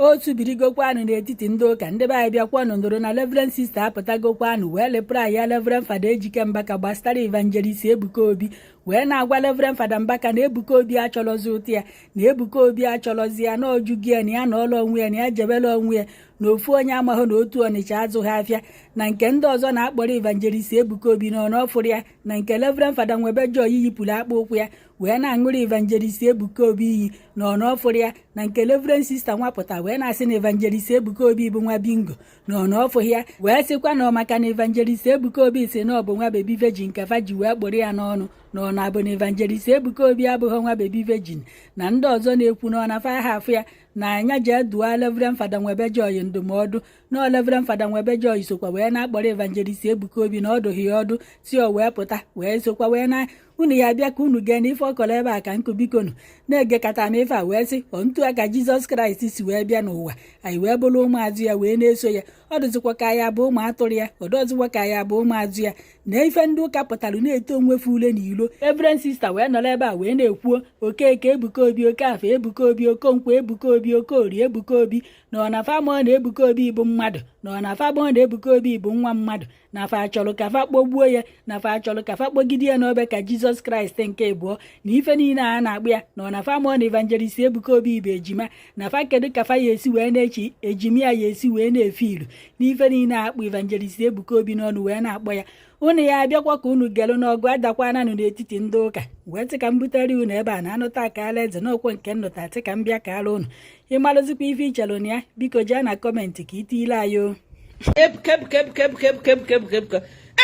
otu birigokwanụ n'etiti ndị ụka ndị be anyị bịakwanụ ndoro na Reverend sister apụtagokwanụ wee lepụrụ anyị Reverend Fr Ejike mbaka gbasara evangelist Ebuka Obi wee na-agwa Reverend Fr mbaka na Ebuka Obi achọrọzi ụtụ ya na Ebuka Obi achọrọzi ya na ojugi ya na ya na ọla onwe ya na ya jebela onwe ya na ofu onye amahụ na otu Ọnịcha azụghị afịa na nke ndị ọzọ na-akpọrọ evangelist Ebuka Obi na ọnọfụrụ ya na nke Reverend Fr Nwebejoy yipụrụ akpa ụkwụ ya wee na-aṅụrụ evangelist Ebuka Obi iyi na ọnọfụrụ ya na nke Reverend sister nwapụta wee na-asị na evangelist Ebuka Obi bụ nwa bingo na ọnọfụghị ya wee sịkwa na maka na evangelist Ebuka Obi si na ọ bụ nwa bebi virgin ka fa ji wee kpụrụ ya n'ọnụ na ọ na-abụ na evangelist Ebuka Obi abụghị nwa bebi virgin na ndị ọzọ na-ekwu na ọ na-afa ha afụ ya na anya jee duo Reverend Fr Nwebejoy ndụmọdụ na Reverend Fr Nwebejoy sokwa wee na-akpọrọ evangelist Ebuka Obi na ọ dụghị ya ọdụ si o wee pụta wee sokwa wee na unu ya bịa ka unu gee n'ife ọkọrọ ebe a ka nkụ bikonu na-egekata m ife a wee sị ontu a ka Jizọs Kraịst si wee bịa n'ụwa anyị wee bụrụ ụmụazụ ya wee na-eso ya ọ dịzikwa ka ya bụ ụmụ atụrụ ya ọ dọzikwa ka ya bụ ụmụazụ ya na ife ndị ụka pụtara na-eto onwefe ule na ilo. Reverend sister wee nọrọ ebe a wee na-ekwuo Okeke Ebuka Obi Okafọ Ebuka Obi Okonkwo Ebuka Obi Okorie Ebuka Obi na ọ na-afa mụọ na Ebuka Obi bụ mmadụ na ọ na-afa mụọ na Ebuka Obi bụ nwa mmadụ na fa achọrọ ka fa kpọgbuo ya na fa achọrọ ka fa kpọgide ya n'obe ka Jizọs Kraịst nke abụọ na ife niile a na-akpụ ya na ọ na-afa mụọ na evangelist Ebuka Obi bụ ejima na fa kedu ka fa ya esi wee na-echi ejimi ya esi wee na-efe ilu na ife niile akpụ evangelist Ebuka Obi n'ọnụ wee na-akpọ ya unu ya abịakwa ka unu gelu n'ọgụ adakwananụ n'etiti ndị ụka wee tị ka m butere unu ebe a na-anụta aka alaeze n'okwe nke nnụta tị ka m bịa ka ala unu ịmalụzikwa ife ichelụ na ya biko jee na kọmentị ka itiile anyị o.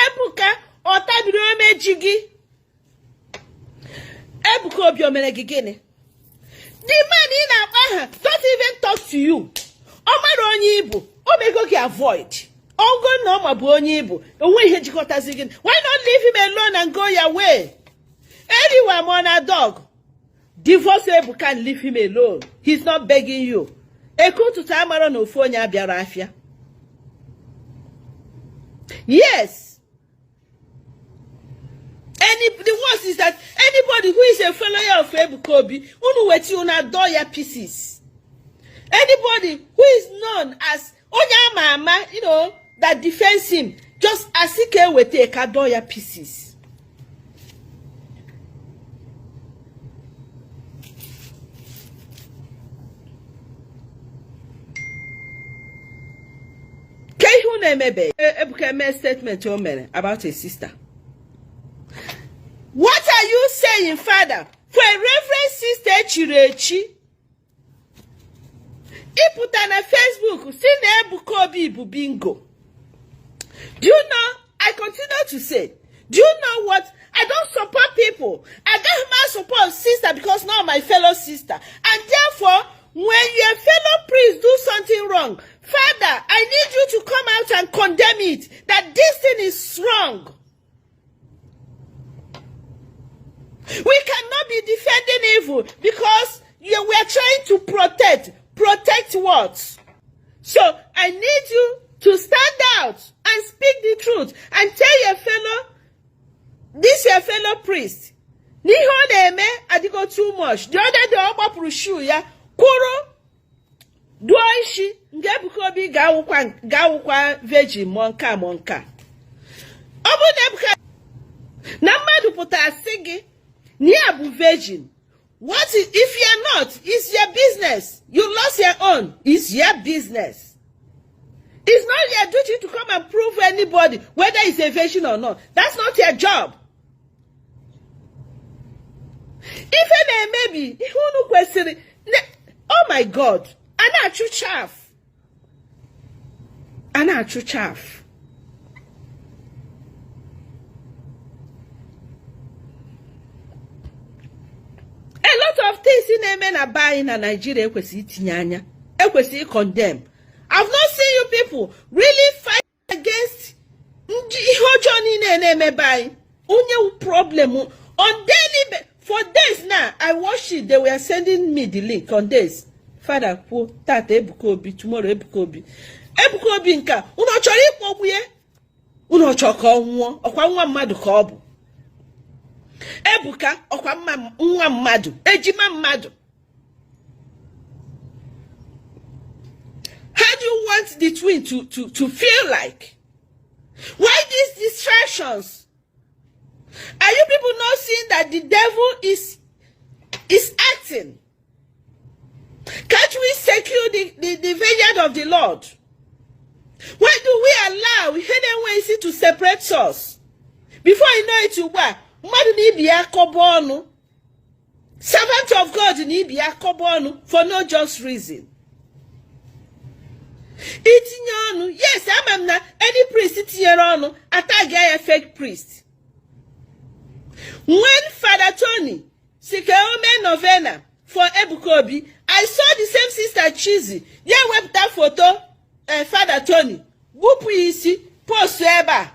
Ebuka ọtabiri omeji gị. Ebuka Obi o mere gị gịnị? The man ị na-akpa ha don't even talk to you. Ọ mara onye ibu o mego gị avoid. Ogo na ọ ma bụ onye ibu onwe ihe jikọtazi gị. Why not leave him alone and go your way? Anyway, I'm on a dog. Divorce Ebuka and leave him alone. He's not begging you. Ekututa amaro na ofu onye abịara afịa. Yes. The worst is that anybody who is a follower of Ebuka Obi, unu weti una door ya pieces. Anybody who is known as Onya Mama, you know, that defends him, just asike wete ka door ya pieces. Ebuka made statement about his sister. What are you saying, Father? For a Reverend sister Chirechi, he put on a Facebook, see Ebuka Obi bu bingo. Do you know? I continue to say, do you know what? I don't support people. I got my support sister because now my fellow sister. And therefore, when your fellow priest do something wrong, Father, I need you to come out and condemn it, that this thing is wrong. We cannot be defending evil because we are trying to protect. Protect what? So I need you to stand out and speak the truth and tell your fellow priest. Niho na-eme adigo too much. The other day ọgbapụrụ shoe ya kwụrụ duo isi nke Ebuka Obi ga-awụkwa virgin monka. Ọ bụ na Ebuka na mmadụ pụtara sị gị na ya bụ virgin. What is, if you are not, it's your business. You lost your own. It's your business. It's not your duty to come and prove anybody whether it's a virgin or not. That's not your job. If maybe, oh my God, Anachu chaff. A lot of things in men are buying in Nigeria. Ekwesi condemn. I've not seen you people really fight against problem on daily. For days now, I watched it. They were sending me the link on this. Father, quote that Ebuka Obi tomorrow. Ebuka Obi nka. Uno chori ikpogbuye. Uno choko nwo. Okwa nwa mmadu ka ọ bụ. Ebuka okwa nwa mmadu. Ejima mmadu. want the twin to feel like? Why these distractions? Are you people not seeing that the devil is acting? Can't we secure the vineyard of the Lord? Why do we allow hidden ways to separate us? Before you know it, you are servant of God for no just reason. Yes, I'm not any priest attack a fake priest. When Father Tony Sikeome novena for Ebuka, I saw the same sister Cheesy. Yeah, web that photo, Father Tony. Whoop easy, post eba.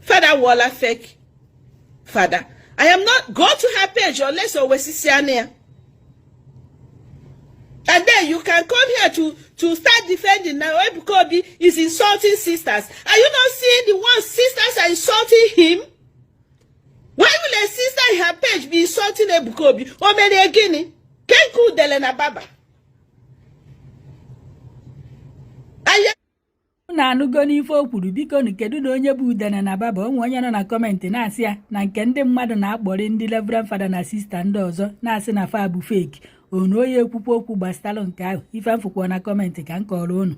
Father Waller fake. Father, I am not go to her page unless always see her. And then you can come here to start defending now. Ebuka is insulting sisters. Are you not seeing the ones sisters are insulting him? Why will a sister in her page be insulting Ebuka? Or many again? Kenku Delena Baba. na anụgo n'ife o kwuru, biko nu kedu na onye bụ Udene na Baba? Onwe onye nọ na kọmentị na-asị ya na nke ndị mmadụ na-akpọrị ndị Reverend Fada na sista ndị ọzọ na-asị na fa bụ fake. Onu onye ekwukwu okwu gbastalụ nke ahụ, ife mfụkwa na kọmentị ka m kọrọ unu.